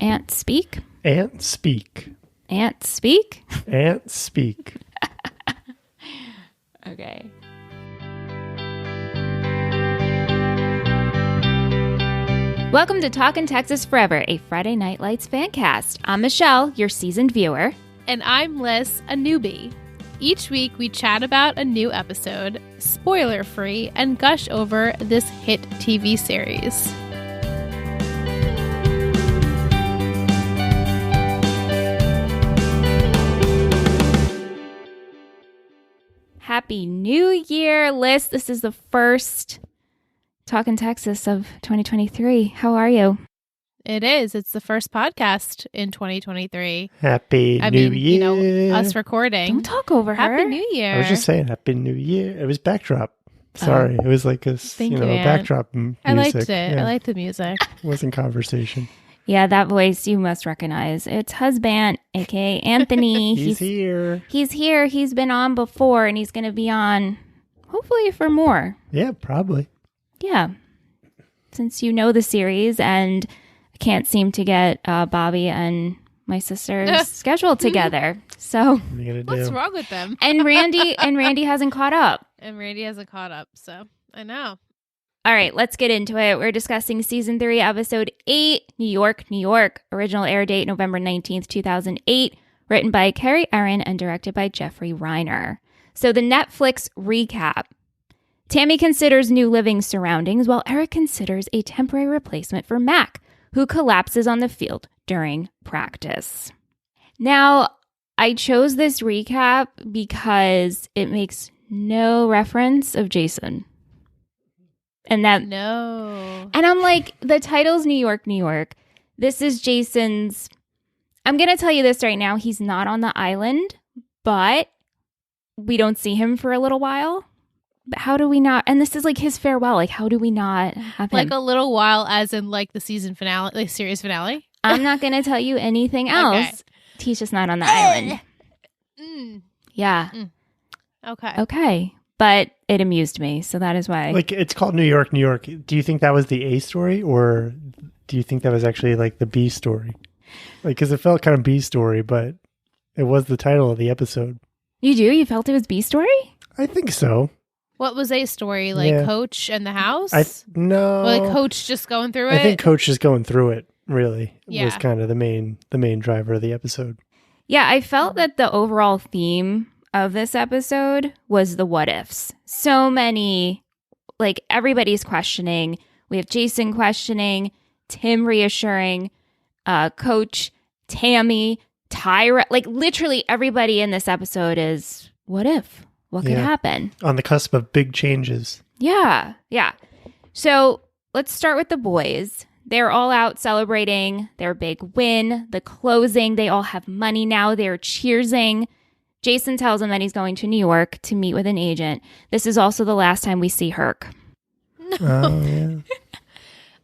Ant speak? Ant speak. Ant speak? Ant speak. Okay. Welcome to Talkin' Texas Forever, a Friday Night Lights fan cast. I'm Michelle, your seasoned viewer. And I'm Liz, a newbie. Each week we chat about a new episode, spoiler-free, and gush over this hit TV series. Happy New Year, Liz. This is the first Talkin' Texas of 2023. How are you? It is. It's the first podcast in 2023. Happy New Year. You know, us recording. Don't talk over her. Happy New Year. I was just saying Happy New Year. It was backdrop. Sorry. It was like a, backdrop music. I liked it. Yeah. I liked the music. It wasn't conversation. Yeah, that voice you must recognize. It's husband, aka Anthony. He's here. He's here. He's been on before, and he's going to be on, hopefully, for more. Yeah, probably. Yeah. Since you know the series, and I can't seem to get Bobby and my sister's schedule together. So What are you gonna do? What's wrong with them? and Randy hasn't caught up. And Randy hasn't caught up, so I know. All right, let's get into it. We're discussing Season 3, Episode 8, New York, New York. Original air date, November 19th, 2008. Written by Carrie Erin and directed by Jeffrey Reiner. So the Netflix recap. Tammy considers new living surroundings, while Eric considers a temporary replacement for Mac, who collapses on the field during practice. Now, I chose this recap because it makes no reference of Jason. And I'm like, the title's New York, New York. This is Jason's. I'm going to tell you this right now. He's not on the island, but we don't see him for a little while. But how do we not? And this is like his farewell. Like, how do we not have him? Like a little while, as in like the season finale, like series finale? I'm not going to tell you anything else. Okay. He's just not on the island. Yeah. Okay. But it amused me, so that is why. Like, it's called New York, New York. Do you think that was the A story, or do you think that was actually like the B story? Like, because it felt kind of B story, but it was the title of the episode. You do? You felt it was B story? I think so. What was A story? Like Coach and the house? No. Or like Coach just going through it? I think Coach just going through it, really, Yeah. was kind of the main driver of the episode. Yeah, I felt that the overall theme of this episode was the what ifs. So many, like, everybody's questioning. We have Jason questioning, Tim reassuring, Coach, Tammy, Tyra. Like, literally everybody in this episode is, what if? What could happen? On the cusp of big changes. Yeah. So let's start with the boys. They're all out celebrating their big win, the closing. They all have money now. They're cheersing. Jason tells him that he's going to New York to meet with an agent. This is also the last time we see Herc. No. Oh, yeah.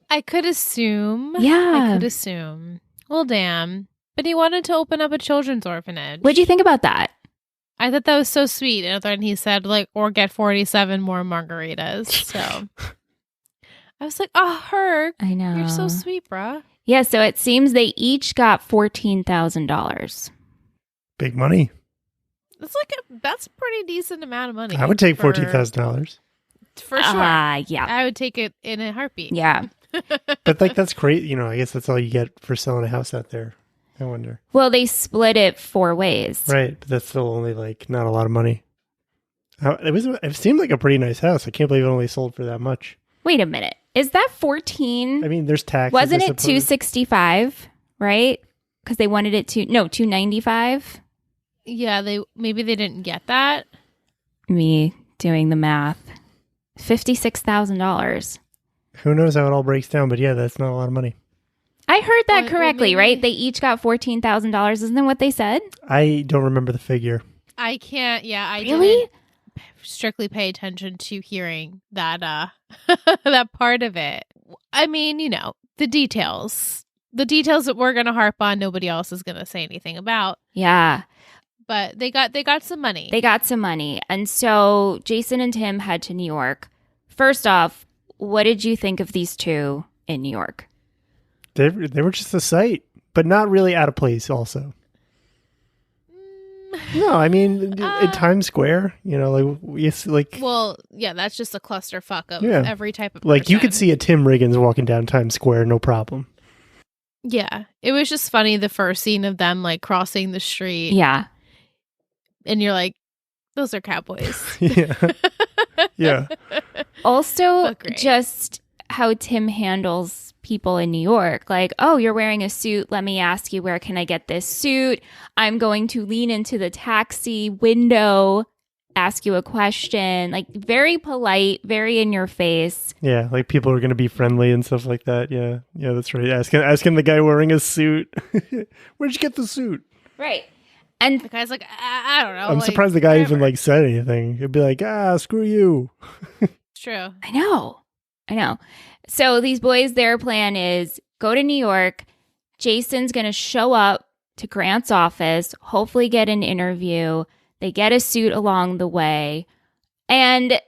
I could assume. Yeah. I could assume. Well, damn. But he wanted to open up a children's orphanage. What'd you think about that? I thought that was so sweet. And then he said, like, or get 47 more margaritas. So I was like, oh, Herc. I know. You're so sweet, bruh. Yeah, so it seems they each got $14,000. Big money. That's a pretty decent amount of money. I would take $14,000. For sure. Yeah. I would take it in a heartbeat. Yeah. But like, that's great. You know, I guess that's all you get for selling a house out there. I wonder. Well, they split it 4 ways. Right. But that's still only like not a lot of money. It seemed like a pretty nice house. I can't believe it only sold for that much. Wait a minute. Is that 14? I mean, there's taxes. Wasn't it 265, right? Because they wanted it to, no, 295. Yeah, maybe they didn't get that. Me doing the math. $56,000. Who knows how it all breaks down, but yeah, that's not a lot of money. I heard that Well, correctly, maybe- right? They each got $14,000. Isn't that what they said? I don't remember the figure. I can't. Yeah, I Really? didn't strictly pay attention to hearing that that part of it. I mean, you know, the details that we're gonna harp on, nobody else is gonna say anything about. Yeah. But they got some money. They got some money. And so Jason and Tim head to New York. First off, what did you think of these two in New York? They were just a sight. but not really out of place also. No, I mean, in Times Square, like, it's like... Well, yeah, that's just a clusterfuck of Yeah. every type of person. Like, you could see a Tim Riggins walking down Times Square, no problem. Yeah. It was just funny, the first scene of them, like, crossing the street. Yeah. And you're like, those are cowboys. Yeah. Yeah. Also, But great. just how Tim handles people in New York. Like, oh, you're wearing a suit. Let me ask you, where can I get this suit? I'm going to lean into the taxi window, ask you a question. Like, very polite, very in your face. Yeah, like people are going to be friendly and stuff like that. Yeah. Yeah, that's right. Asking the guy wearing a suit, where'd you get the suit? Right. And The guy's like, I don't know. I'm like, surprised the guy even whatever. like said anything. He'd be like, screw you. It's true. I know. So these boys, their plan is go to New York. Jason's going to show up to Grant's office, hopefully get an interview. They get a suit along the way. And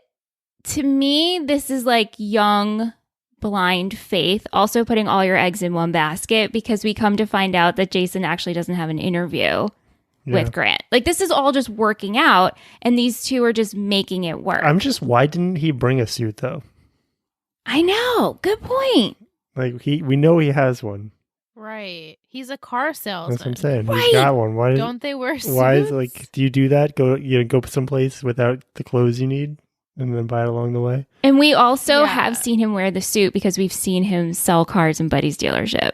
to me, this is like young, blind faith, also putting all your eggs in one basket, because we come to find out that Jason actually doesn't have an interview with Grant. Like, this is all just working out, and these two are just making it work. Why didn't he bring a suit though? I know. Good point. Like we know he has one. Right. He's a car salesman. That's what I'm saying. Right. He's got one. Why? Don't they wear suits? Why is like? Do you do that? Go someplace without the clothes you need, and then buy it along the way. And we also Yeah. have seen him wear the suit because we've seen him sell cars in Buddy's dealership.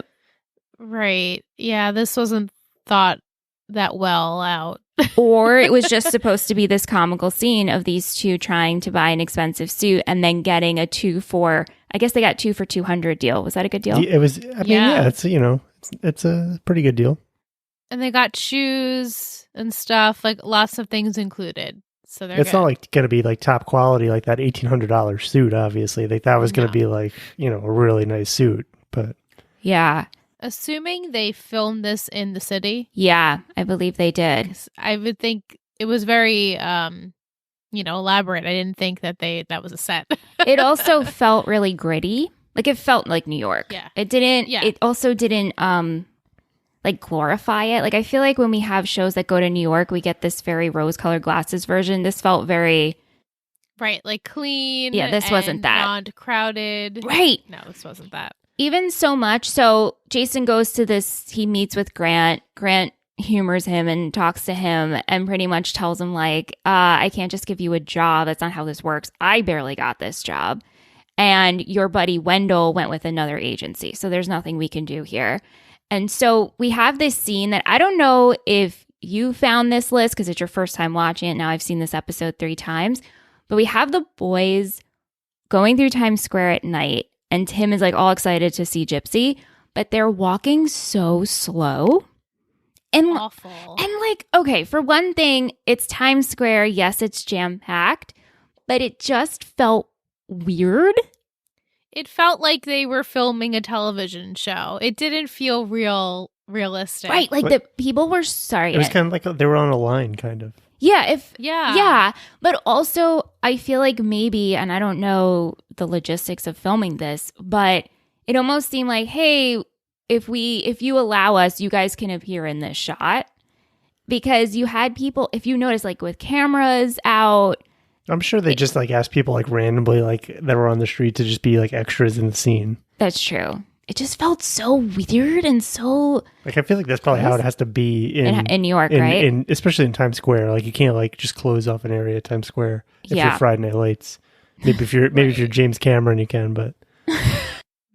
Right. Yeah, this wasn't thought that well out. Or it was just supposed to be this comical scene of these two trying to buy an expensive suit and then getting a 2 for, I guess they got 2 for $200 deal. Was that a good deal? It was. I mean, Yeah. yeah. It's a pretty good deal. And they got shoes and stuff, like lots of things included. So they're It's good. not like going to be like top quality like that $1,800 suit. Obviously, like that was going to No. be like a really nice suit. But Yeah. Assuming they filmed this in the city, Yeah, I believe they did. 'cause I would think it was very elaborate. I didn't think that was a set. It also felt really gritty. Like, it felt like New York. Yeah. It didn't, Yeah. it also didn't, like, glorify it. Like, I feel like when we have shows that go to New York, we get this very rose-colored glasses version. This felt very, Right, like clean. Yeah, this wasn't and that. not crowded. right. No, this wasn't that. Even so much. So Jason goes to this, he meets with Grant. Grant humors him and talks to him and pretty much tells him, like, I can't just give you a job. That's not how this works. I barely got this job. And your buddy Wendell went with another agency. So there's nothing we can do here. And so we have this scene that I don't know if you found this list because it's your first time watching it. Now I've seen this episode 3 times. But we have the boys going through Times Square at night. And Tim is like all excited to see Gypsy, but they're walking so slow. And Awful. like, okay, for one thing, it's Times Square. Yes, it's jam-packed, but it just felt weird. It felt like they were filming a television show. It didn't feel realistic. Right, like the people were sorry. it was kind of like they were on a line, kind of. Yeah, Yeah. but also I feel like maybe, and I don't know the logistics of filming this, but it almost seemed like, hey, if you allow us, you guys can appear in this shot. Because you had people, if you notice, like with cameras out. I'm sure they just like asked people like randomly like that were on the street to just be like extras in the scene. That's true. It just felt so weird and so Like I feel like that's probably how it has to be in New York, right? Especially in Times Square. Like you can't like just close off an area at Times Square if Yeah. you're Friday Night Lights. Maybe if you're James Cameron, you can. But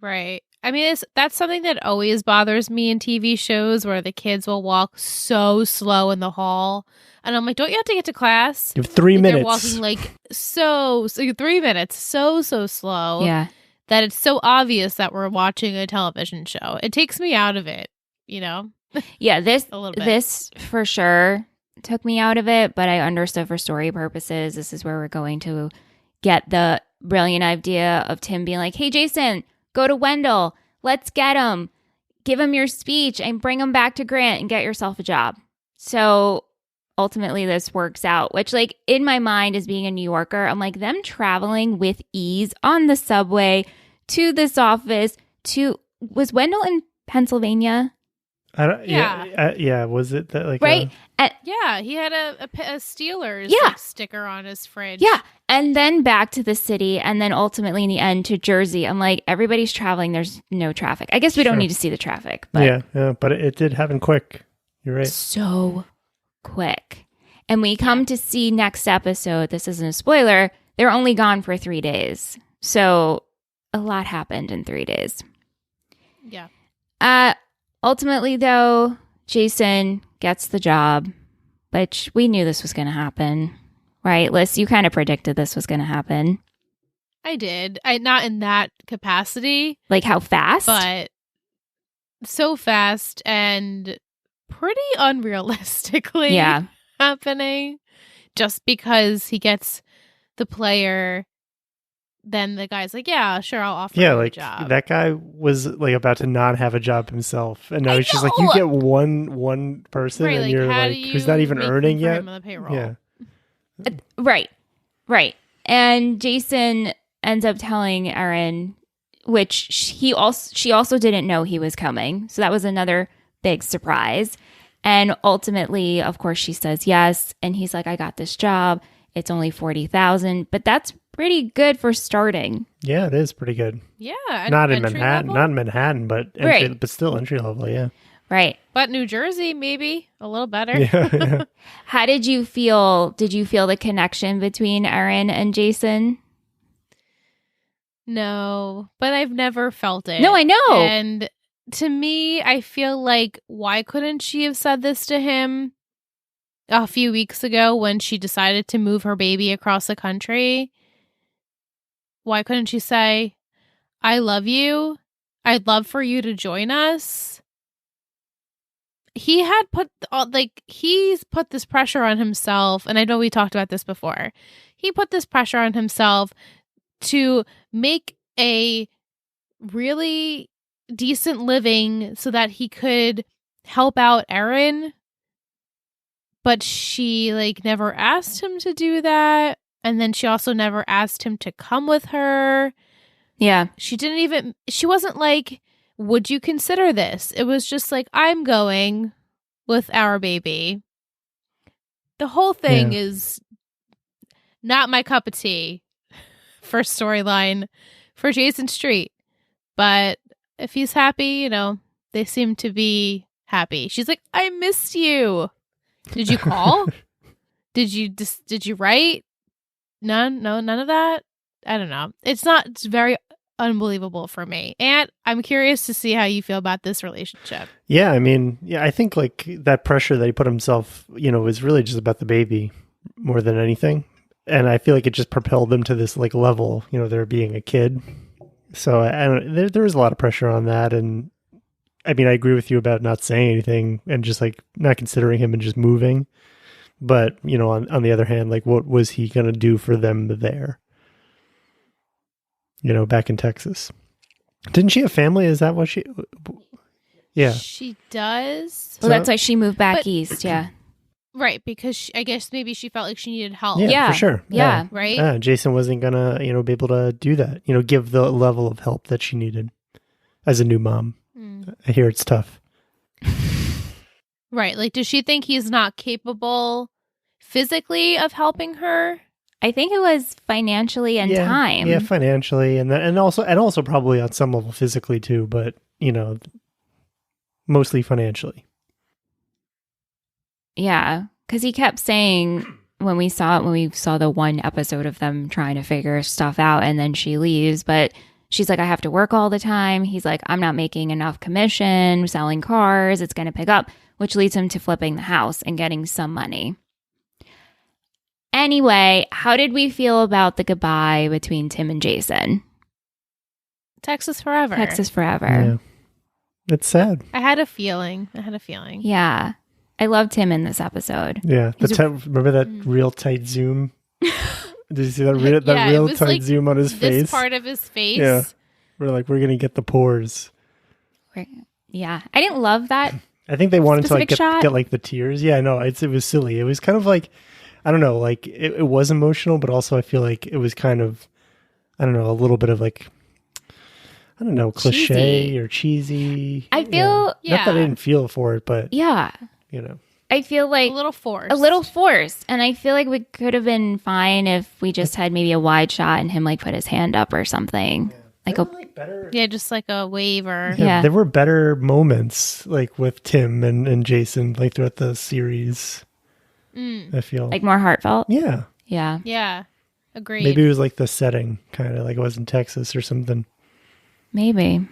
Right. I mean, that's something that always bothers me in TV shows where the kids will walk so slow in the hall. And I'm like, don't you have to get to class? you have 3 Like, minutes. they're walking like so 3 minutes, so slow. Yeah. That it's so obvious that we're watching a television show. It takes me out of it, Yeah, this a little bit. this for sure took me out of it, but I understood for story purposes. This is where we're going to get the brilliant idea of Tim being like, hey, Jason, go to Wendell. Let's get him. Give him your speech and bring him back to Grant and get yourself a job. So ultimately this works out, which like in my mind as being a New Yorker, I'm like them traveling with ease on the subway to this office was Wendell in Pennsylvania? I don't, Yeah. yeah. Was it that like right? Yeah, he had a Steelers Yeah. sticker on his fridge. Yeah. And then back to the city, and then ultimately in the end to Jersey. I'm like, everybody's traveling. There's no traffic. I guess we don't Sure. need to see the traffic. But yeah, but it did happen quick. You're right. so quick. And we come to see next episode. This isn't a spoiler. They're only gone for 3 days. So a lot happened in 3 days. Yeah. Ultimately, though, Jason gets the job, which we knew this was going to happen. Right, Liz? You kind of predicted this was going to happen. I did. Not in that capacity. Like how fast? But so fast and pretty unrealistically happening. Just because he gets the player, then the guy's like, yeah, sure, I'll offer you a job. That guy was like about to not have a job himself, and now he's just like, you get one person, right, and you're like, who's not even earning yet. On the payroll? Yeah. Right. And Jason ends up telling Erin, which she also didn't know he was coming. So that was another big surprise. And ultimately, of course, she says yes. And he's like, I got this job. It's only $40,000, but that's pretty good for starting. Yeah, it is pretty good. Yeah. Not in Manhattan, but but still entry level, yeah. Right. But New Jersey, maybe a little better. Yeah. How did you feel? Did you feel the connection between Erin and Jason? No, but I've never felt it. No, I know. And to me, I feel like, why couldn't she have said this to him a few weeks ago when she decided to move her baby across the country? Why couldn't she say, I love you. I'd love for you to join us. He had he's put this pressure on himself, and I know we talked about this before. He put this pressure on himself to make a really decent living so that he could help out Erin, but she never asked him to do that, and then she also never asked him to come with her. Yeah. She wasn't like, would you consider this? It was just like, I'm going with our baby. The whole thing is not my cup of tea for storyline for Jason Street. But if he's happy, they seem to be happy. She's like, I missed you. Did you call? Did you write? None of that. I don't know. It's very unbelievable for me. And I'm curious to see how you feel about this relationship. Yeah, I mean, I think that pressure that he put himself, was really just about the baby more than anything. And I feel like it just propelled them to this level, there being a kid. So there was a lot of pressure on that. And I mean, I agree with you about not saying anything and just not considering him and just moving. But, on the other hand, what was he going to do for them there? Back in Texas. Didn't she have family? Is that what she... Yeah. She does. Well, that's why she moved back east, yeah. Right, because I guess maybe she felt like she needed help. Yeah, for sure. Yeah. Right? Yeah, Jason wasn't going to, be able to do that. Give the level of help that she needed as a new mom. I hear it's tough. Right. Does she think he's not capable physically of helping her? I think it was financially and time. Yeah, financially and also probably on some level physically too, but mostly financially. Yeah, because he kept saying when we saw the one episode of them trying to figure stuff out, and then she leaves, but she's like, I have to work all the time. He's like, I'm not making enough commission selling cars. It's going to pick up, which leads him to flipping the house and getting some money. Anyway, how did we feel about the goodbye between Tim and Jason? Texas forever. Texas forever. Yeah. It's sad. I had a feeling. Yeah. I loved him in this episode. Yeah. Remember that real tight zoom? Did you see that real tight zoom on his face? This part of his face. Yeah. We're going to get the pores. Yeah. I didn't love that. I think they wanted to get the tears. Yeah, no, it was silly. It was kind of I don't know, it was emotional, but also I feel like it was kind of, I don't know, a little bit of I don't know, cliche cheesy. or cheesy. I feel Not that I didn't feel for it, but yeah. you know. I feel like A little forced. a little forced. And I feel like we could have been fine if we just had maybe a wide shot and him like put his hand up or something. Like a better. Yeah, just like a wave or... Yeah. There were better moments like with Tim and Jason like throughout the series. I feel like more heartfelt. yeah. Yeah. Yeah, agreed. Maybe it was like the setting, kind of like it was in Texas or something. Maybe.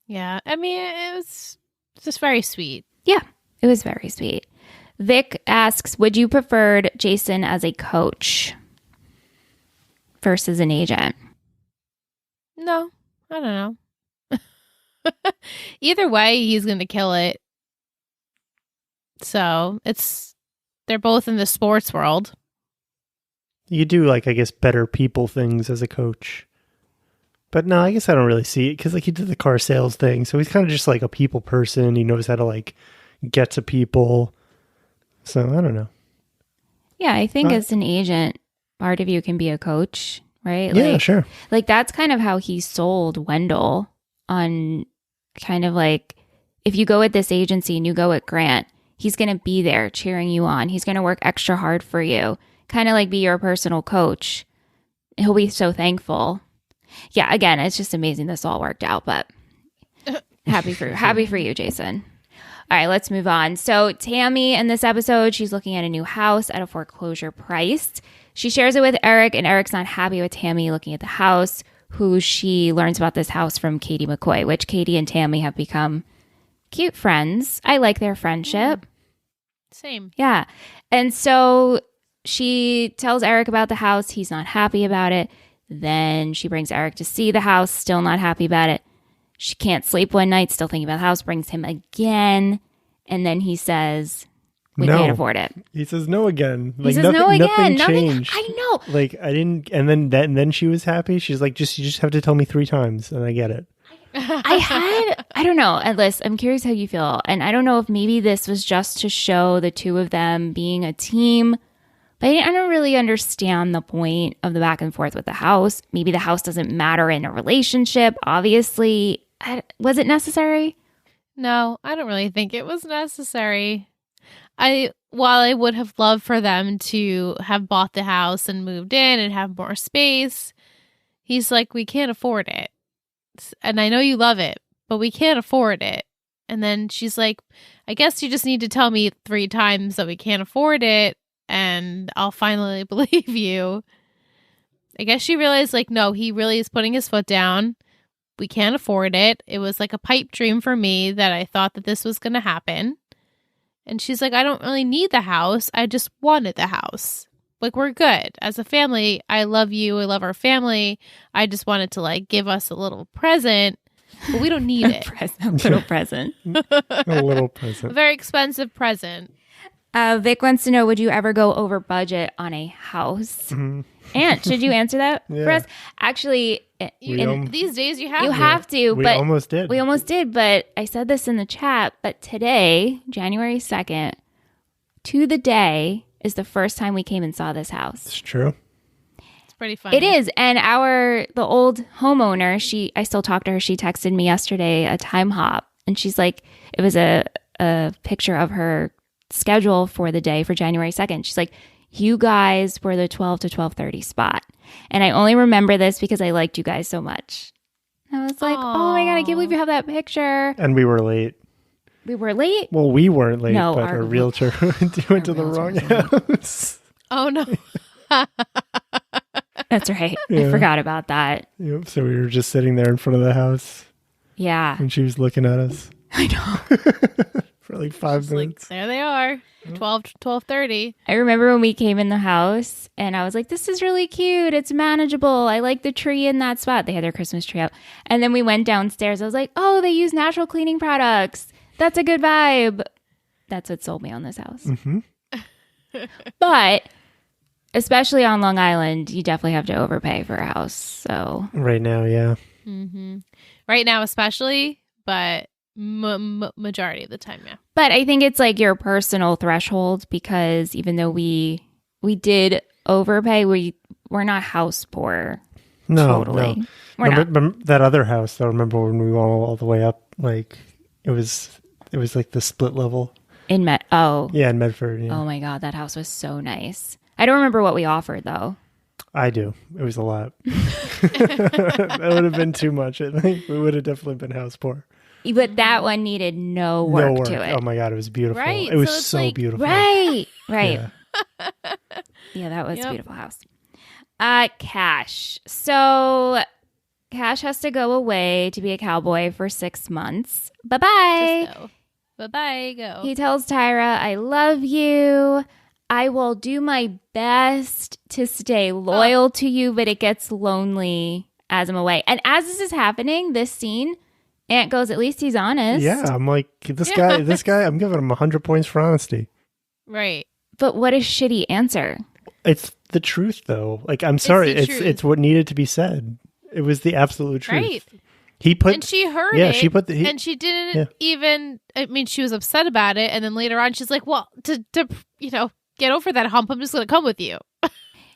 Yeah, I mean, it was just very sweet. Yeah. It was very sweet. Vic asks, would you preferred Jason as a coach versus an agent? No, I don't know. Either way, he's going to kill it. So they're both in the sports world. You do like, I guess, better people things as a coach. But no, I guess I don't really see it because like he did the car sales thing. So he's kind of just like a people person. He knows how to like get to people. So I don't know. Yeah, I think as an agent, part of you can be a coach, right? Yeah, like, sure. Like that's kind of how he sold Wendell on kind of like, if you go with this agency and you go with Grant, he's going to be there cheering you on. He's going to work extra hard for you, kind of like be your personal coach. He'll be so thankful. Yeah, again, it's just amazing this all worked out, but happy for you, Jason. All right, let's move on. So Tammy in this episode, she's looking at a new house at a foreclosure price. She shares it with Eric, and Eric's not happy with Tammy looking at the house, who she learns about this house from Katie McCoy, which Katie and Tammy have become cute friends. I like their friendship. Same. Yeah. And so she tells Eric about the house. He's not happy about it. Then she brings Eric to see the house, still not happy about it. She can't sleep one night, still thinking about the house, brings him again. And then he says, we can't afford it. He says no again. He says no again. Nothing changed. I know. Like I didn't, and then she was happy. She's like, you just have to tell me 3 times, and I get it. I don't know, Liz, I'm curious how you feel. And I don't know if maybe this was just to show the two of them being a team, but I don't really understand the point of the back and forth with the house. Maybe the house doesn't matter in a relationship. Obviously, was it necessary? No, I don't really think it was necessary. While I would have loved for them to have bought the house and moved in and have more space, he's like, we can't afford it. And I know you love it, but we can't afford it. And then she's like, I guess you just need to tell me 3 times that we can't afford it, and I'll finally believe you. I guess she realized, like, no, he really is putting his foot down. We can't afford it. It was like a pipe dream for me that I thought that this was going to happen. And she's like, I don't really need the house. I just wanted the house. Like, we're good. As a family, I love you. I love our family. I just wanted to, like, give us a little present, but we don't need it. A little present. A little A present. very expensive present. Vic wants to know, would you ever go over budget on a house? Mm-hmm. And should you answer that Yeah. for us? Actually, These days you have you to. have to, We but almost did. we almost did, but I said this in the chat, but today, January 2nd, to the day, is the first time we came and saw this house. It's true. It's pretty funny. It is. And the old homeowner, I still talk to her. She texted me yesterday a time hop, and she's like, it was a picture of her schedule for the day for January 2nd. She's like, you guys were the 12 to 12:30 spot. And I only remember this because I liked you guys so much. I was like, oh my God, I can't believe you have that picture. And we were late. We were late? Well, we weren't late, No, but our realtor went to the wrong house. Oh, no. That's right. I Yeah. forgot about that. Yep. So we were just sitting there in front of the house, Yeah. and she was looking at us I know. for like 5 Like, minutes. there they are. 12 to 12:30. I remember when we came in the house and I was like, this is really cute. It's manageable. I like the tree in that spot. They had their Christmas tree out. And then we went downstairs. I was like, oh, they use natural cleaning products. That's a good vibe. That's what sold me on this house. Mm-hmm. But especially on Long Island, you definitely have to overpay for a house. So Right now, yeah. Mm-hmm. Right now, especially, but majority of the time, yeah. but I think it's like your personal threshold, because even though we did overpay, we're not house poor. No, totally. no. We're not. Remember that other house, though. Remember when we went all the way up? Like, it was like the split level. In Yeah, in Medford. Yeah. Oh my God, that house was so nice. I don't remember what we offered though. I do. It was a lot. That would have been too much. I think we would have definitely been house poor. But that one needed no work to it. Oh my God, it was beautiful. Right, It was so it's so like- beautiful. Right. Yeah. Yeah, that was a Yep. beautiful house. Cash. So Cash has to go away to be a cowboy for 6 months. Bye-bye. Just go. Bye-bye, go. He tells Tyra, I love you. I will do my best to stay loyal to you, but it gets lonely as I'm away. And as this is happening, this scene, Aunt goes, at least he's honest. Yeah, I'm like, this guy, I'm giving him 100 points for honesty. Right. But what a shitty answer. It's the truth, though. Like, I'm sorry. the truth. It's what needed to be said. It was the absolute truth. Right. He put, And she heard yeah, it. she put and she didn't yeah. even, I mean, she was upset about it. And then later on, she's like, well, to get over that hump, I'm just going to come with you.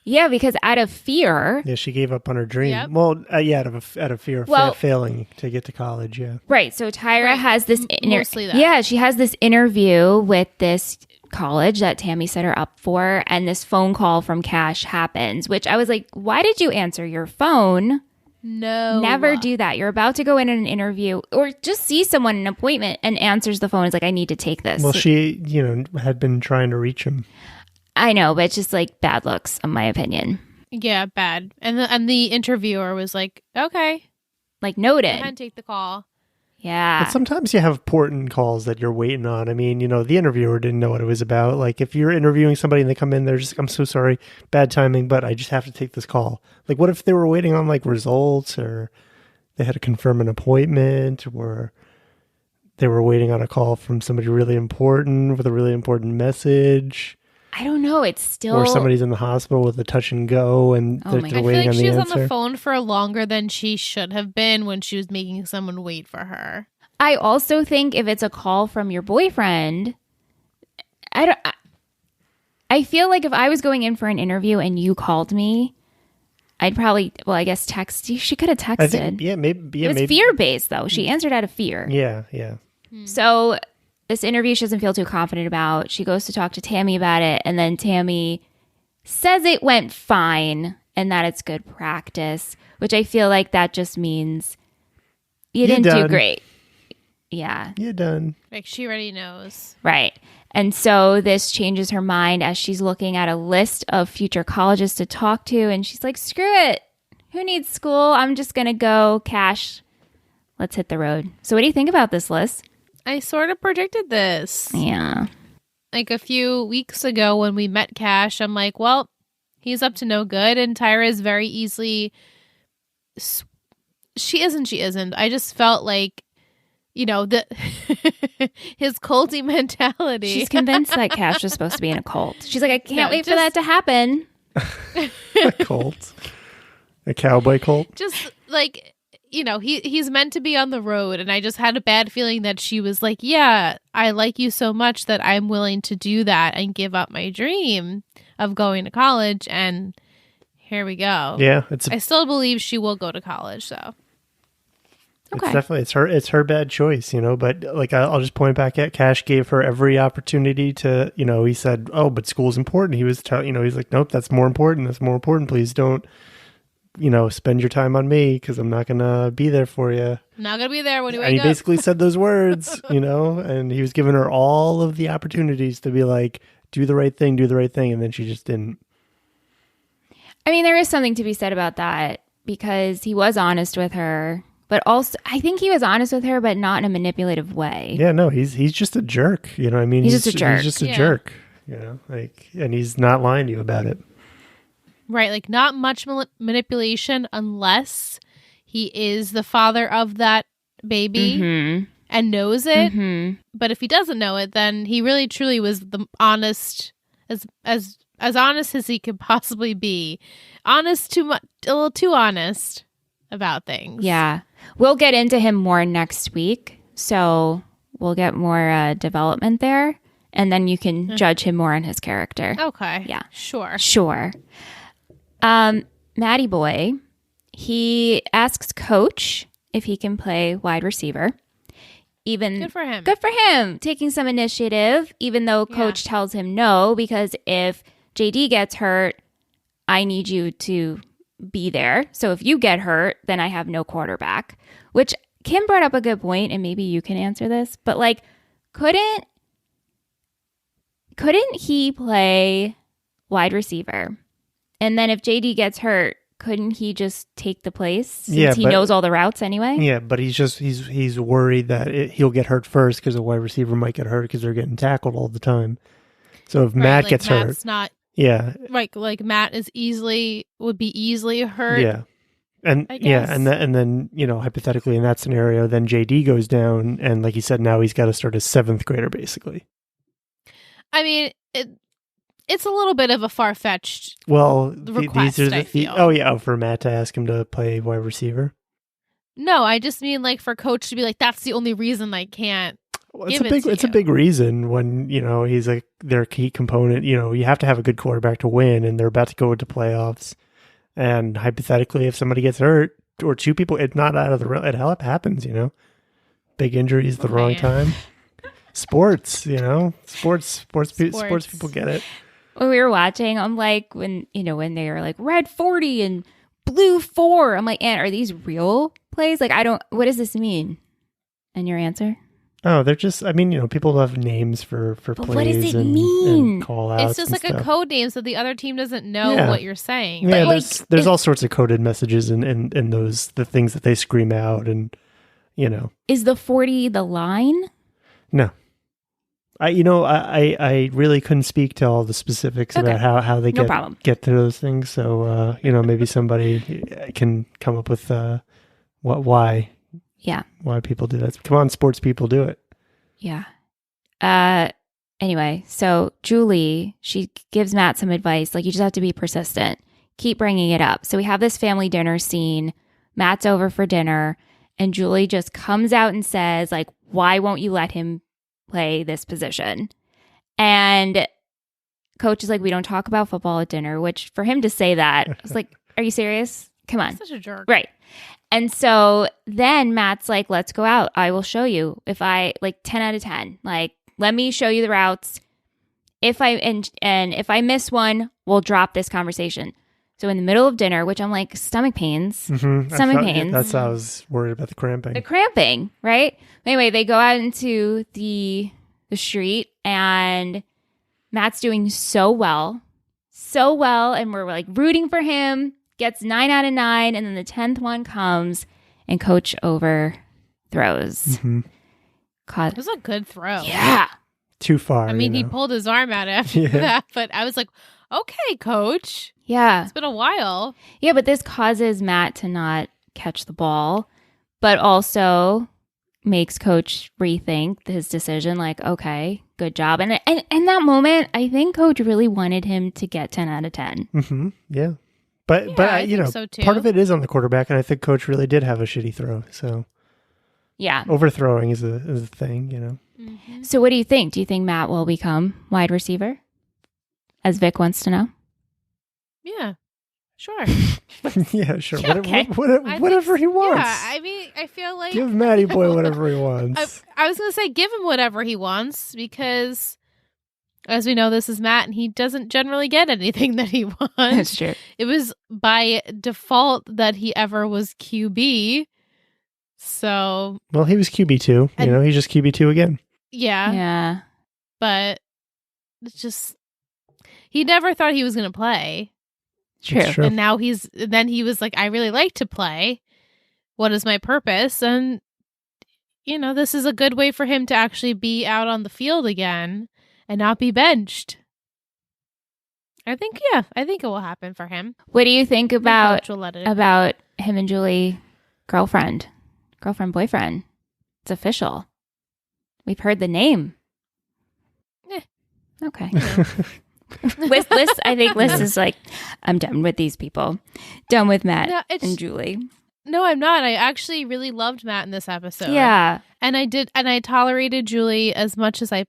Yeah, because out of fear, yeah, she gave up on her dream. Yep. Well, yeah, out of fear of Well- failing to get to college. Yeah. right? So Tyra Right. has this Mostly that. Yeah, she has this interview with this college that Tammy set her up for, and this phone call from Cash happens. Which I was like, why did you answer your phone? No. Never do that. You're about to go in an interview, or just see someone in an appointment, and answers the phone. Is like, I need to take this. Well, she, had been trying to reach him. I know, but it's just like bad looks, in my opinion. Yeah, bad. And the interviewer was like, okay, Like go noted. ahead and take the call. Yeah. But sometimes you have important calls that you're waiting on. I mean, the interviewer didn't know what it was about. Like, if you're interviewing somebody and they come in, they're just, I'm so sorry, bad timing, but I just have to take this call. Like, what if they were waiting on, like, results, or they had to confirm an appointment, or they were waiting on a call from somebody really important with a really important message, I don't know. It's still or somebody's in the hospital with a touch and go, and Oh they're, my they're I feel waiting like on she the was answer. on the phone for longer than she should have been when she was making someone wait for her. I also think if it's a call from your boyfriend, I feel like if I was going in for an interview and you called me, I'd probably, I guess text you. She could have texted. I think, yeah, maybe, it was fear-based, though. She answered out of fear. Yeah, yeah. So this interview she doesn't feel too confident about. She goes to talk to Tammy about it, and then Tammy says it went fine and that it's good practice, which I feel like that just means you didn't do done. great. Yeah, You're done. Like, she already knows. right. And so this changes her mind as she's looking at a list of future colleges to talk to, and she's like, screw it. Who needs school? I'm just going to go Cash. Let's hit the road. So what do you think about this, Liz? I sort of predicted this. Yeah. Like a few weeks ago when we met Cash, I'm like, well, he's up to no good. And Tyra is very easily. She isn't. I just felt like, the his culty mentality. She's convinced that Cash was supposed to be in a cult. She's like, I can't No, wait for that to happen. A cult. A cowboy cult. just like, he's meant to be on the road. And I just had a bad feeling that she was like, yeah, I like you so much that I'm willing to do that and give up my dream of going to college. And here we go. Yeah, I still believe she will go to college, though. Okay. It's definitely it's her bad choice, But like I'll just point back at Cash gave her every opportunity to, he said, "Oh, but school's important." He was, he's like, "Nope, that's more important. That's more important. Please don't, spend your time on me because I'm not gonna be there for you." I'm not going to be there when you And he wake up. basically said those words, and he was giving her all of the opportunities to be like, do the right thing, and then she just didn't. I mean, there is something to be said about that because he was honest with her, but also I think he was honest with her, but not in a manipulative way. Yeah, no, he's just a jerk. You know what I mean? He's just a jerk. He's just a Yeah. jerk. And he's not lying to you about it. Right, like not much manipulation unless he is the father of that baby Mm-hmm. and knows it. Mm-hmm. But if he doesn't know it, then he really truly was the honest, as honest as he could possibly be. Honest too much, a little too honest about things. Yeah. We'll get into him more next week. So we'll get more development there. And then you can judge him more on his character. Okay. Yeah. Sure. Sure. Matty Boy, he asks Coach if he can play wide receiver. Good for him. Good for him. Taking some initiative, even though Coach tells him no, because if JD gets hurt, I need you to be there. So if you get hurt, then I have no quarterback. Which Kim brought up a good point, and maybe you can answer this, but like, couldn't he play wide receiver? And then if JD gets hurt, couldn't he just take the place since he knows all the routes anyway? Yeah, but he's worried that he'll get hurt first because a wide receiver might get hurt because they're getting tackled all the time. So if Matt gets Matt's hurt, not like Matt would be easily hurt. Yeah, and then hypothetically in that scenario, then JD goes down, and like you said, now he's got to start a 7th grader basically. I mean, it's a little bit of a far-fetched request, I feel. For Matt to ask him to play wide receiver? No, I just mean like for Coach to be like, that's the only reason I can't It's a big reason when, he's like their key component. You have to have a good quarterback to win, and they're about to go into playoffs. And hypothetically, if somebody gets hurt, or two people, it's not out of the realm. It happens, Big injuries at the wrong time. Sports, sports people get it. When we were watching, I'm like, when they were like red 40 and blue 4, I'm like, Aunt, are these real plays? Like, what does this mean? And your answer? Oh, they're just, people have names for plays. What does it mean? And call outs. It's just like stuff. a code name so the other team doesn't know what you're saying. Yeah, But there's all sorts of coded messages in the things that they scream out, and Is the 40 the line? No. I really couldn't speak to all the specifics about how they get to those things. So, maybe somebody can come up with why. Yeah. Why people do that. Come on, sports people, do it. Yeah. Anyway, so Julie, she gives Matt some advice. Like, you just have to be persistent. Keep bringing it up. So we have this family dinner scene. Matt's over for dinner, and Julie just comes out and says, like, why won't you let him play this position? And Coach is like, we don't talk about football at dinner, which for him to say that, I was like, are you serious? Come on. Such a jerk. Right. And so then Matt's like, let's go out. I will show you. If I 10 out of 10, like, let me show you the routes. If I miss one, we'll drop this conversation. So in the middle of dinner, which I'm like, stomach pains. Mm-hmm. Stomach pains. That's how I was worried about the cramping. The cramping, right? Anyway, they go out into the street, and Matt's doing so well, and we're like rooting for him. Gets 9 out of 9, and then the 10th one comes, and Coach overthrows. Mm-hmm. It was a good throw. Yeah. Too far. I mean, he pulled his arm out after that, but I was like, okay, Coach. Yeah. It's been a while. Yeah, but this causes Matt to not catch the ball, but also makes Coach rethink his decision. Like, okay, good job. And in that moment, I think Coach really wanted him to get 10 out of 10. Mm-hmm. Yeah. But I think so too. Part of it is on the quarterback, and I think Coach really did have a shitty throw. So, yeah, overthrowing is a thing, Mm-hmm. So, what do you think? Do you think Matt will become wide receiver, as Vic wants to know? Yeah, sure. Yeah, sure. Okay. Whatever he wants. Yeah, I mean, I feel like give Matty Boy whatever he wants. I was gonna say give him whatever he wants because. As we know, this is Matt, and he doesn't generally get anything that he wants. That's true. It was by default that he ever was QB. So... Well, he was QB2. He's just QB2 again. Yeah. Yeah. But it's just... He never thought he was going to play. True. And now then he was like, I really like to play. What is my purpose? And, this is a good way for him to actually be out on the field again. And not be benched. I think it will happen for him. What do you think about him and Julie, girlfriend, boyfriend? It's official. We've heard the name. Okay. Liz, I think Liz is like, I'm done with these people. Done with Matt and Julie. No, I'm not. I actually really loved Matt in this episode. Yeah. And I tolerated Julie as much as I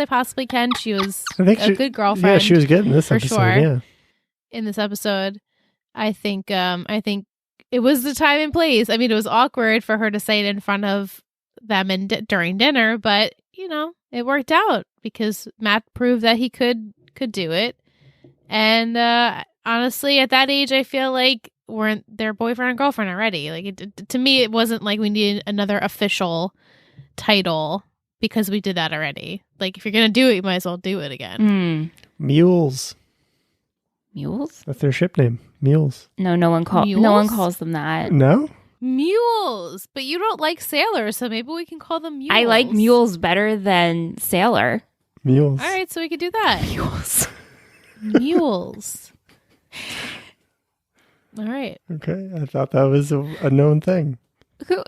possibly can. She was a good girlfriend. Yeah, she was good in this episode. Sure, yeah. In this episode. I think it was the time and place. I mean, it was awkward for her to say it in front of them during dinner, but it worked out because Matt proved that he could do it. And honestly, at that age, I feel like we're their boyfriend and girlfriend already. Like to me, it wasn't like we needed another official title because we did that already. Like if you're gonna do it, you might as well do it again. Mules. Mules? That's their ship name. Mules. No one calls them that. No? Mules. But you don't like sailors, so maybe we can call them mules. I like mules better than sailor. Mules. All right, so we could do that. Mules. Mules. All right. Okay, I thought that was a known thing. Known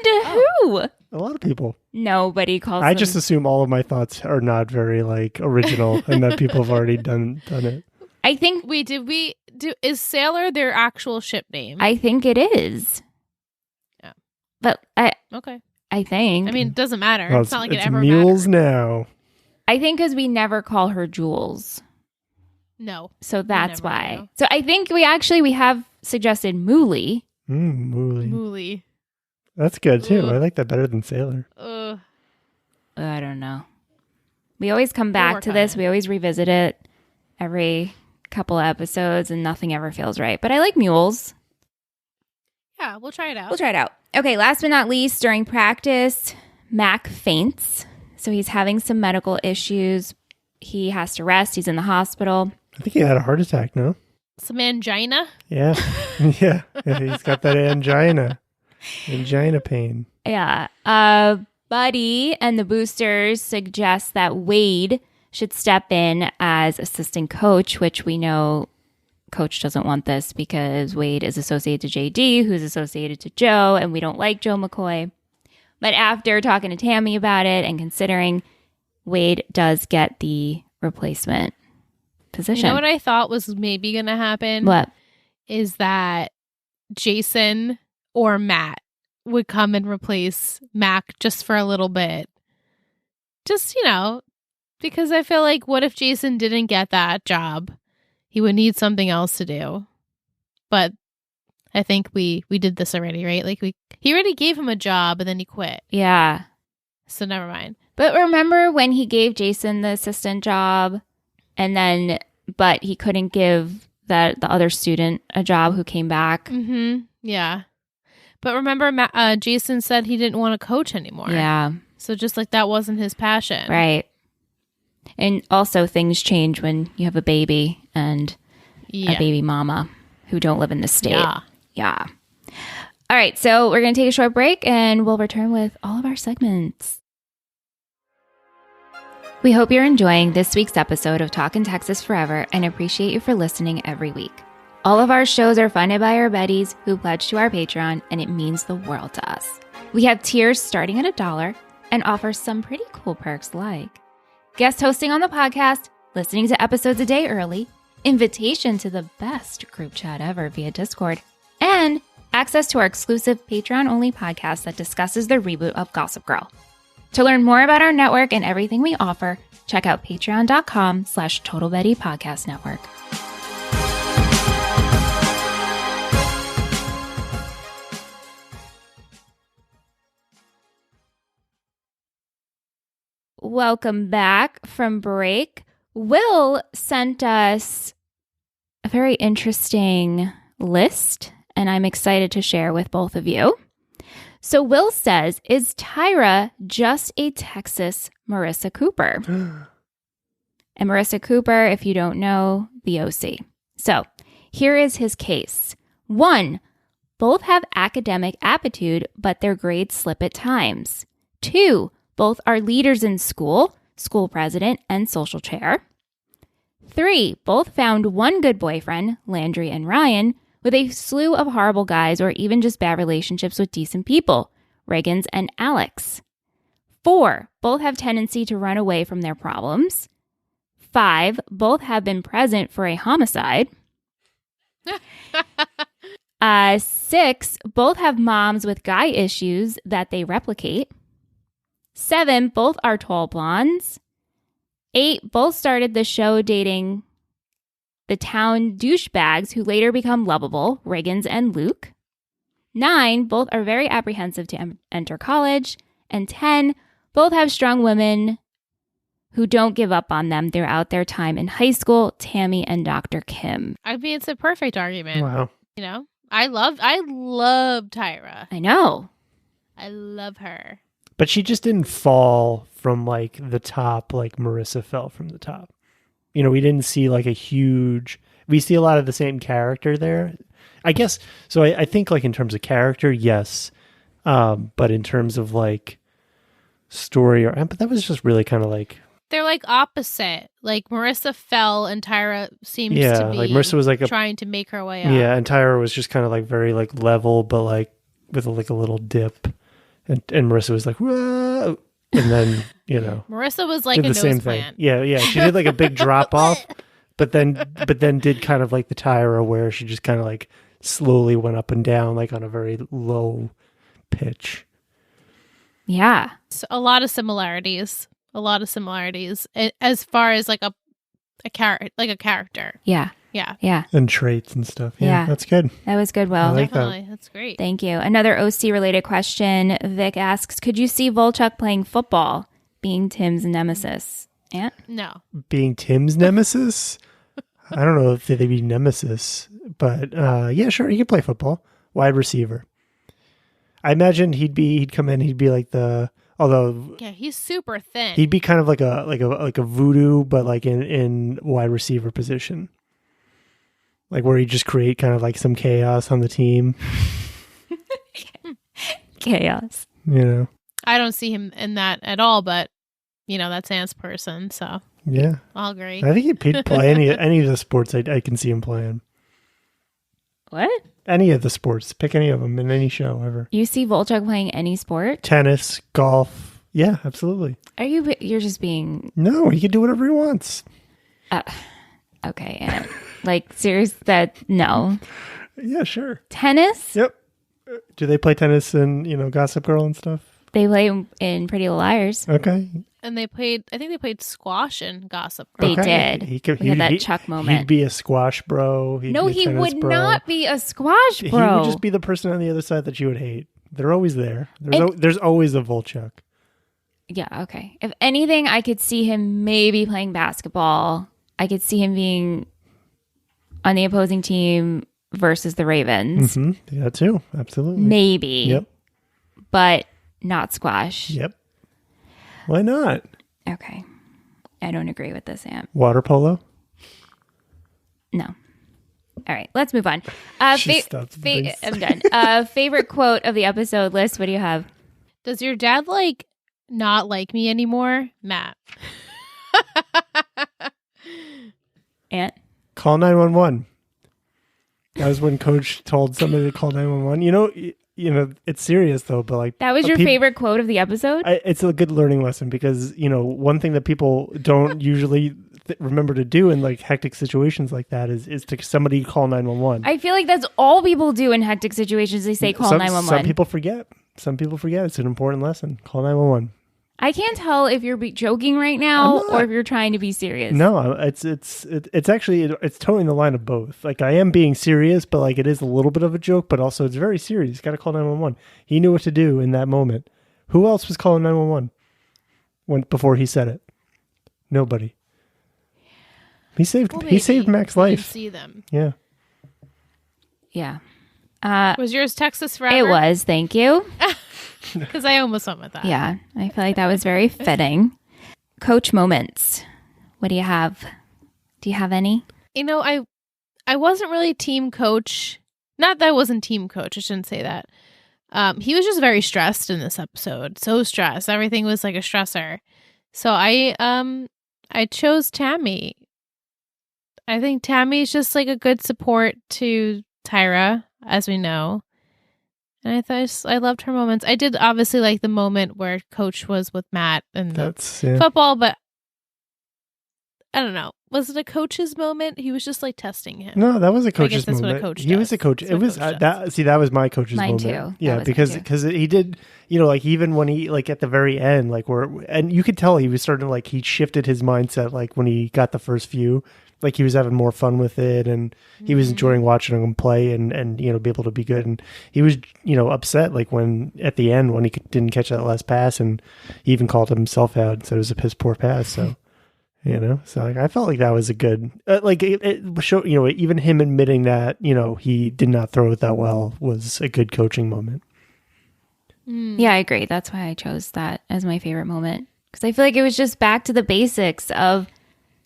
to who? A lot of people. Nobody calls I them. just assume all of my thoughts are not very original and that people have already done it. I think is sailor their actual ship name? I think it is. Yeah. But Okay. I think. I mean, it doesn't matter. Well, it's not like it it's ever mules mattered. now. I think because we never call her Jules. No. So that's never why. do. So I think we have suggested Mooly. Mooly. Mooly. That's good too. Ugh. I like that better than sailor. I don't know. We always come back work to on this. it. We always revisit it every couple of episodes and nothing ever feels right. But I like mules. Yeah, we'll try it out. We'll try it out. Okay, last but not least, during practice, Mac faints. So he's having some medical issues. He has to rest. He's in the hospital. I think he had a heart attack, no? Some angina? Yeah. yeah. He's got that angina. Angina pain. Yeah. Buddy and the boosters suggest that Wade should step in as assistant coach, which we know Coach doesn't want this because Wade is associated to JD, who's associated to Joe, and we don't like Joe McCoy. But after talking to Tammy about it and considering, Wade does get the replacement position. You know what I thought was maybe going to happen? What? Is that Jason or Matt would come and replace Mac just for a little bit. Just, because I feel like what if Jason didn't get that job? He would need something else to do. But I think we did this already, right? Like he already gave him a job and then he quit. Yeah. So never mind. But remember when he gave Jason the assistant job but he couldn't give the other student a job who came back? Mm-hmm. Yeah. But remember, Jason said he didn't want to coach anymore. Yeah. So just like that wasn't his passion. Right. And also things change when you have a baby and a baby mama who don't live in the state. Yeah. All right. So we're going to take a short break and we'll return with all of our segments. We hope you're enjoying this week's episode of Talkin' Texas Forever and appreciate you for listening every week. All of our shows are funded by our Betties who pledge to our Patreon, and it means the world to us. We have tiers starting at $1 and offer some pretty cool perks like guest hosting on the podcast, listening to episodes a day early, invitation to the best group chat ever via Discord, and access to our exclusive Patreon-only podcast that discusses the reboot of Gossip Girl. To learn more about our network and everything we offer, check out patreon.com/Total Betty Podcast Network. Welcome back from break. Will sent us a very interesting list, and I'm excited to share with both of you. So Will says, is Tyra just a Texas Marissa Cooper? And Marissa Cooper, if you don't know, the OC. So here is his case. 1, both have academic aptitude, but their grades slip at times. 2, both are leaders in school president, and social chair. 3, both found one good boyfriend, Landry and Ryan, with a slew of horrible guys or even just bad relationships with decent people, Reagan's and Alex. 4, both have tendency to run away from their problems. 5, both have been present for a homicide. 6, both have moms with guy issues that they replicate. 7, both are tall blondes. 8, both started the show dating the town douchebags who later become lovable, Riggins and Luke. 9, both are very apprehensive to enter college. And 10, both have strong women who don't give up on them throughout their time in high school, Tammy and Dr. Kim. I mean, it's a perfect argument. Wow. You know, I love Tyra. I know. I love her. But she just didn't fall from like the top like Marissa fell from the top. You know, we didn't see like we see a lot of the same character there. I guess, so I think like in terms of character, yes. But in terms of like story, but that was just really kind of like, they're like opposite. Like Marissa fell and Tyra seems to be like Marissa was like trying to make her way up. Yeah, and Tyra was just kind of like very like level, but like with like a little dip. And Marissa was like, whoa. And then, you know. Marissa was like did a the same nose plant. thing. Yeah. She did like a big drop off, but then did kind of like the Tyra where she just kind of like slowly went up and down like on a very low pitch. Yeah. So a lot of similarities as far as like a character. Yeah. Yeah. Yeah. And traits and stuff. Yeah. That's good. That was good, Will. I like Definitely. That's great. Thank you. Another OC-related question. Vic asks, could you see Volchuk playing football, being Tim's nemesis? Ant? No. Being Tim's nemesis? I don't know if they'd be nemesis, but yeah, sure. He could play football. Wide receiver. I imagine he'd come in, he'd be like although yeah, he's super thin. he'd be kind of like a voodoo, but like in wide receiver position. Like where he'd just create kind of like some chaos on the team. Chaos. You know. I don't see him in that at all, but you know, that's Ant's person, so Yeah. I'll agree. I think he'd play any of the sports I can see him playing. What? Any of the sports. Pick any of them in any show ever. You see Volchuk playing any sport? Tennis, golf. Yeah, absolutely. You're just being... No, he can do whatever he wants. Okay, Ant. Like, serious, no. Yeah, sure. Tennis? Yep. Do they play tennis in, Gossip Girl and stuff? They play in Pretty Little Liars. Okay. And I think they played squash in Gossip Girl. They did. We had that Chuck moment. He'd be a squash bro. No, he would not be a squash bro. He would just be the person on the other side that you would hate. They're always there. There's always a Volchuk. Yeah, okay. If anything, I could see him maybe playing basketball. I could see him being on the opposing team versus the Ravens. Mm-hmm. Yeah, too. Absolutely. Maybe. Yep. But not squash. Yep. Why not? Okay. I don't agree with this, Ant. Water polo? No. All right, let's move on. She stopped the I'm done. Favorite quote of the episode list. What do you have? Does your dad not like me anymore? Matt. Ant? Call 911. That was when Coach told somebody to call 911. It's serious though, but that was your favorite quote of the episode? It's a good learning lesson because, one thing that people don't usually remember to do in hectic situations like that is to somebody call 911. I feel like that's all people do in hectic situations. They say call 911. Some people forget. It's an important lesson. Call 911. I can't tell if you're joking right now or if you're trying to be serious. No, it's actually towing the line of both. I am being serious, but it is a little bit of a joke, but also it's very serious. You got to call 911. He knew what to do in that moment. Who else was calling 911 before he said it? Nobody. He saved Mac's life. See them. Yeah. Yeah. Was yours Texas Forever? It was. Thank you. Because I almost went with that. Yeah, I feel like that was very fitting. Coach moments. What do you have? Do you have any? I wasn't really team coach. Not that I wasn't team coach. I shouldn't say that. He was just very stressed in this episode. So stressed. Everything was like a stressor. So I chose Tammy. I think Tammy is just a good support to Tyra, as we know. And I loved her moments. I did obviously like the moment where Coach was with Matt and football, but I don't know. Was it a coach's moment? He was just testing him. No, that was a coach's moment. What a coach he was a coach. It was that was my coach's moment. Mine too. Yeah, because he did, even when he at the very end, and you could tell he was starting to he shifted his mindset when he got the first few like he was having more fun with it, and he was enjoying watching him play and be able to be good. And he was upset like when at the end when he didn't catch that last pass, and he even called himself out and said it was a piss poor pass. So so like I felt like that was a good like it showed even him admitting that he did not throw it that well was a good coaching moment. Yeah, I agree. That's why I chose that as my favorite moment, because I feel like it was just back to the basics of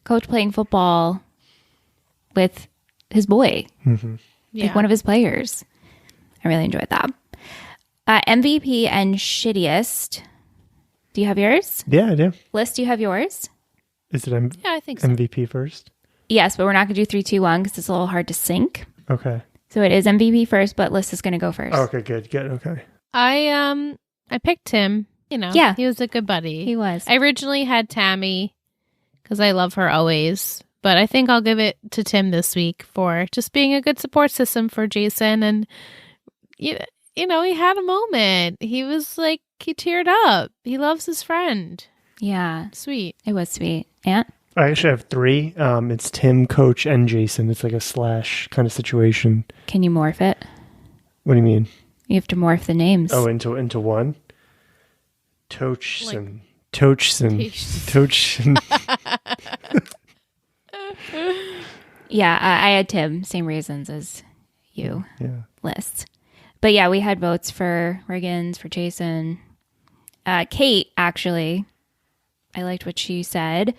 coach playing football with his boy, like one of his players. I really enjoyed that. MVP and shittiest. Do you have yours? Yeah, I do. Liz, do you have yours? Is it Yeah, I think so. MVP first? Yes, but we're not going to do 3, 2, 1 because it's a little hard to sync. Okay. So it is MVP first, but Liz is going to go first. Okay, good. Okay. I picked him. Yeah. He was a good buddy. He was. I originally had Tammy because I love her always, but I think I'll give it to Tim this week for just being a good support system for Jason. And he had a moment. He was like, he teared up. He loves his friend. Yeah. Sweet. It was sweet. Ant? I actually have 3. It's Tim, Coach, and Jason. It's like a slash kind of situation. Can you morph it? What do you mean? You have to morph the names. Oh, into one? Toachson. Yeah, I had Tim. Same reasons as you. Yeah. List. But yeah, we had votes for Riggins, for Jason. Kate, actually, I liked what she said.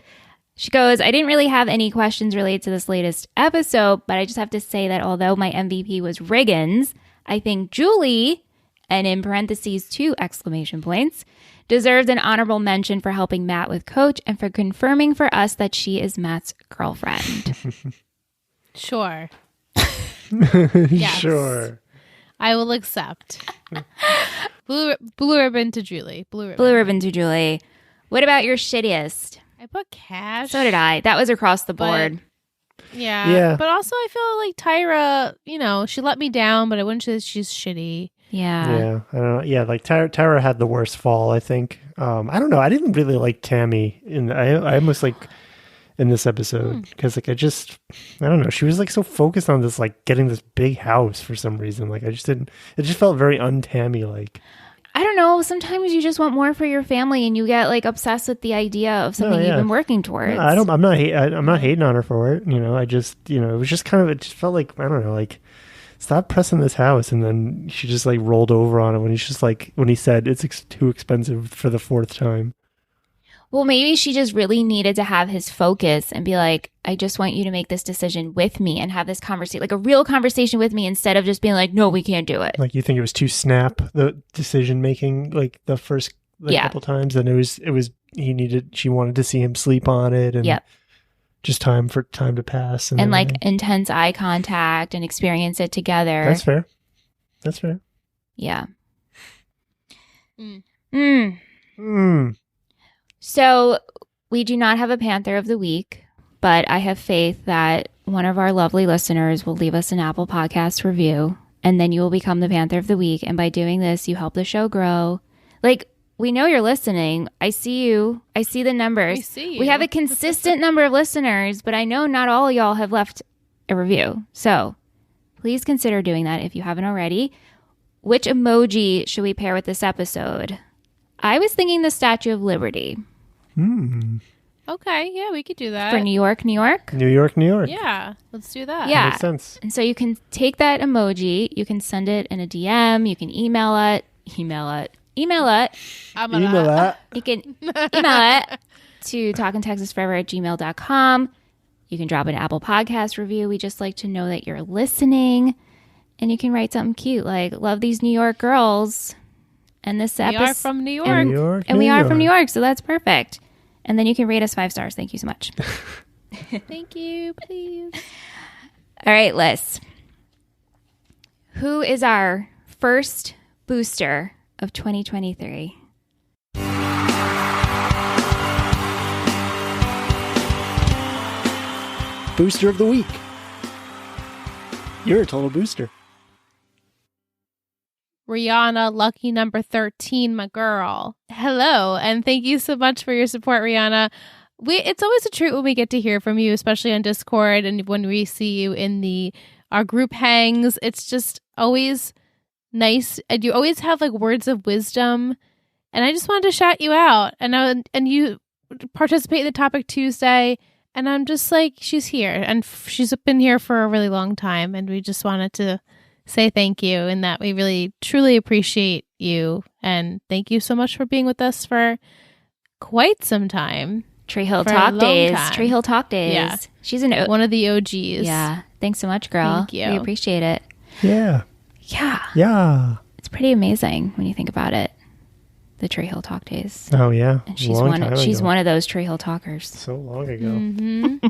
She goes, I didn't really have any questions related to this latest episode, but I just have to say that although my MVP was Riggins, I think Julie, and in parentheses 2 exclamation points, deserves an honorable mention for helping Matt with Coach and for confirming for us that she is Matt's girlfriend. Sure. Yes. Sure. I will accept. Blue ribbon to Julie. Blue ribbon to Julie. What about your shittiest? I put Cash. So did I. That was across the board. Yeah. But also I feel like Tyra, she let me down, but I wouldn't say she's shitty. Yeah. I don't know. Yeah, like Tyra had the worst fall, I think. I don't know. I didn't really like Tammy. I almost like in this episode because like I don't know. She was like so focused on this like getting this big house for some reason. Like I just didn't. It just felt very un-Tammy like. I don't know. Sometimes you just want more for your family, and you get like obsessed with the idea of something you've been working towards. No, I'm not hating on her for it. I just it was just kind of. It just felt like I don't know. Like stop pressing this house, and then she just like rolled over on it when he said it's too expensive for the 4th time. Well, maybe she just really needed to have his focus and be like, I just want you to make this decision with me and have this conversation, like a real conversation with me, instead of just being like, no, we can't do it. Like you think it was too snap, the decision making, like the first couple times, and she wanted to see him sleep on it, and just time to pass. And like intense eye contact and experience it together. That's fair. Yeah. So we do not have a Panther of the Week, but I have faith that one of our lovely listeners will leave us an Apple Podcast review, and then you will become the Panther of the Week. And by doing this, you help the show grow. Like, we know you're listening. I see you. I see the numbers. I see you. We have a consistent number of listeners, but I know not all of y'all have left a review. So please consider doing that if you haven't already. Which emoji should we pair with this episode? I was thinking the Statue of Liberty. Okay, yeah, we could do that. For New York. New York. Yeah, let's do that. Yeah. That makes sense. And so you can take that emoji, you can send it in a DM, you can email it. You can email it to talkintexasforever@gmail.com. You can drop an Apple Podcast review. We just like to know that you're listening. And you can write something cute like, love these New York girls. And this episode. We are from New York. And we are from New York, so that's perfect. And then you can rate us 5 stars. Thank you so much. Thank you, please. All right, Liz. Who is our first booster of 2023? Booster of the week. You're a total booster. Rihanna, lucky number 13, my girl. Hello, and thank you so much for your support, Rihanna. It's always a treat when we get to hear from you, especially on Discord and when we see you in our group hangs. It's just always nice, and you always have like words of wisdom. And I just wanted to shout you out, and you participate in the Topic Tuesday, and I'm just like, she's here, and she's been here for a really long time, and we just wanted to say thank you, and that we really truly appreciate you, and thank you so much for being with us for quite some time. Tree Hill Talk Days. Tree Hill Talk Days. Yeah. She's one of the OGs. Yeah. Thanks so much, girl. Thank you. We appreciate it. Yeah. Yeah. Yeah. It's pretty amazing when you think about it. The Tree Hill Talk Days. Oh, yeah. And she's one of those Tree Hill talkers. So long ago. Mm-hmm.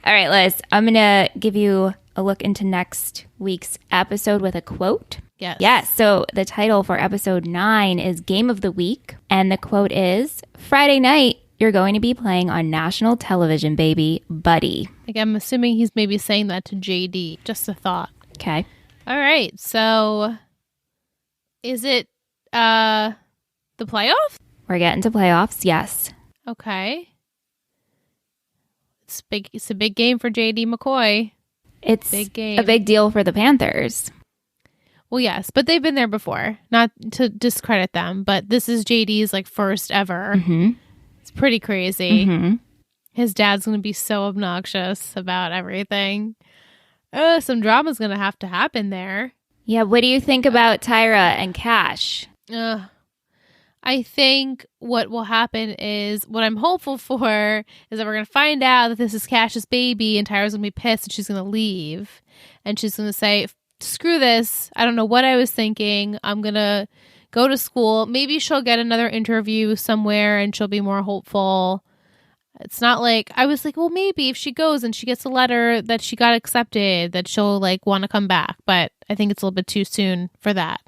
All right, Liz. I'm going to give you a look into next week's episode with a quote. Yes. Yes. So the title for episode 9 is Game of the Week. And the quote is, Friday night, you're going to be playing on national television, baby, buddy. Like, I'm assuming he's maybe saying that to JD. Just a thought. Okay. All right. So is it the playoffs? We're getting to playoffs. Yes. Okay. It's big. It's a big game for JD McCoy. It's big game. A big deal for the Panthers. Well, yes, but they've been there before. Not to discredit them, but this is JD's like first ever. Mm-hmm. It's pretty crazy. Mm-hmm. His dad's going to be so obnoxious about everything. Some drama's going to have to happen there. Yeah, what do you think about Tyra and Cash? I think what will happen is, what I'm hopeful for is that we're going to find out that this is Cash's baby, and Tyra's going to be pissed and she's going to leave. And she's going to say, screw this. I don't know what I was thinking. I'm going to go to school. Maybe she'll get another interview somewhere and she'll be more hopeful. It's not like, I was like, well, maybe if she goes and she gets a letter that she got accepted, that she'll like want to come back. But I think it's a little bit too soon for that.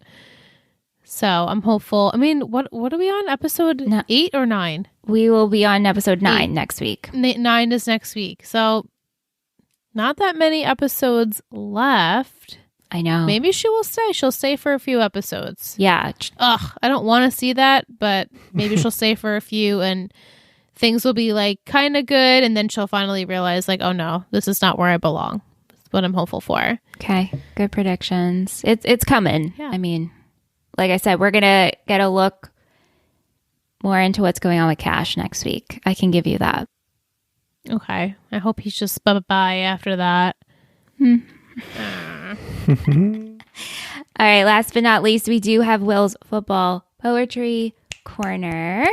So I'm hopeful. I mean, what are we on? Episode 8 or 9? We will be on episode 9 next week. 9 is next week. So not that many episodes left. I know. Maybe she will stay. She'll stay for a few episodes. Yeah. Ugh, I don't want to see that, but maybe she'll stay for a few and things will be like kind of good. And then she'll finally realize like, oh no, this is not where I belong. That's what I'm hopeful for. Okay. Good predictions. It's coming. Yeah. I mean, like I said, we're going to get a look more into what's going on with Cash next week. I can give you that. Okay. I hope he's just bye-bye after that. All right, last but not least, we do have Will's football poetry corner.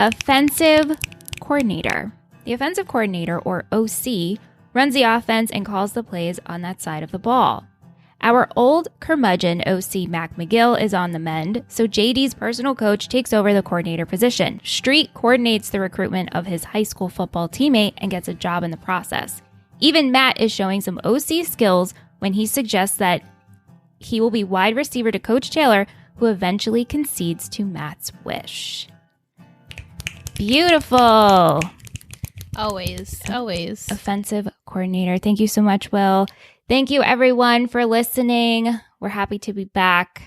Offensive coordinator. The offensive coordinator, or OC, runs the offense and calls the plays on that side of the ball. Our old curmudgeon OC Mac McGill is on the mend, so JD's personal coach takes over the coordinator position. Street coordinates the recruitment of his high school football teammate and gets a job in the process. Even Matt is showing some OC skills when he suggests that he will be wide receiver to Coach Taylor, who eventually concedes to Matt's wish. Beautiful. Always. Offensive coordinator. Thank you so much, Will. Thank you, everyone, for listening. We're happy to be back.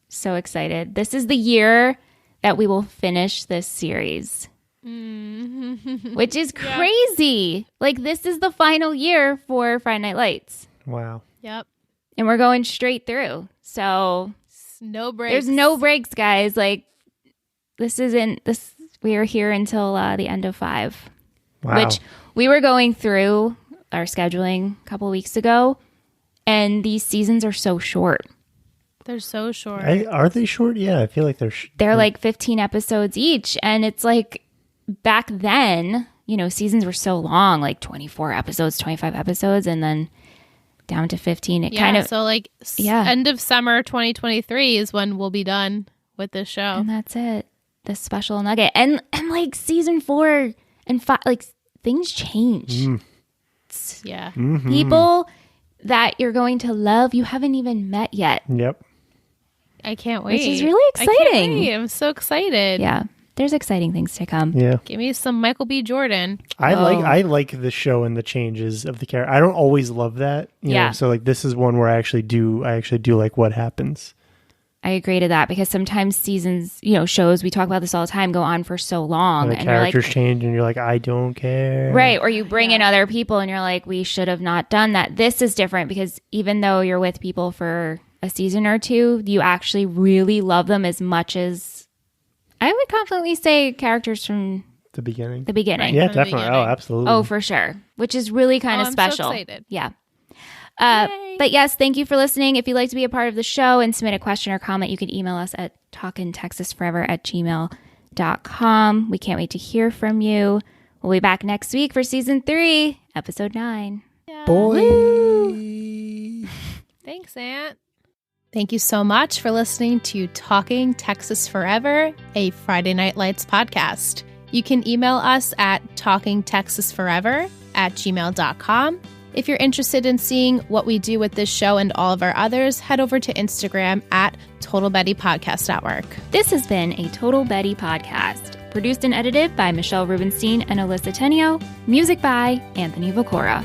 So excited. This is the year that we will finish this series, which is crazy. Like, this is the final year for Friday Night Lights. Wow. Yep. And we're going straight through. So no breaks. There's no breaks, guys. Like, we are here until the end of 5. Wow. Which we were going through our scheduling a couple weeks ago, and these seasons are so short. They're so short. Are they short? Yeah, I feel like they're like 15 episodes each, and it's like back then, seasons were so long, like 24 episodes, 25 episodes, and then down to 15. End of summer 2023 is when we'll be done with this show. And that's it. The special nugget. And like season 4 and 5, like things change. Yeah. Mm-hmm. People that you're going to love, you haven't even met yet. Yep. I can't wait. Which is really exciting. I'm so excited. Yeah. There's exciting things to come. Yeah. Give me some Michael B. Jordan. I like the show and the changes of the character. I don't always love that. You know? So like this is one where I actually do like what happens. I agree to that because sometimes seasons, shows, we talk about this all the time, go on for so long. And the characters change and you're like, I don't care. Right. Or you bring in other people and you're like, we should have not done that. This is different because even though you're with people for a season or two, you actually really love them as much as I would confidently say characters from the beginning. Right, yeah, definitely. Oh, absolutely. Oh, for sure. Which is really kind of special. I'm so excited. Yeah. But yes, thank you for listening. If you'd like to be a part of the show and submit a question or comment, you can email us at talkintexasforever@gmail.com. We can't wait to hear from you. We'll be back next week for season 3, episode 9. Yeah. Boy. Thanks, Aunt. Thank you so much for listening to Talking Texas Forever, a Friday Night Lights podcast. You can email us at talkingtexasforever@gmail.com. If you're interested in seeing what we do with this show and all of our others, head over to Instagram at Total Betty Podcast Network. This has been a Total Betty podcast, produced and edited by Michelle Rubenstein and Alyssa Tenio, music by Anthony Vacora.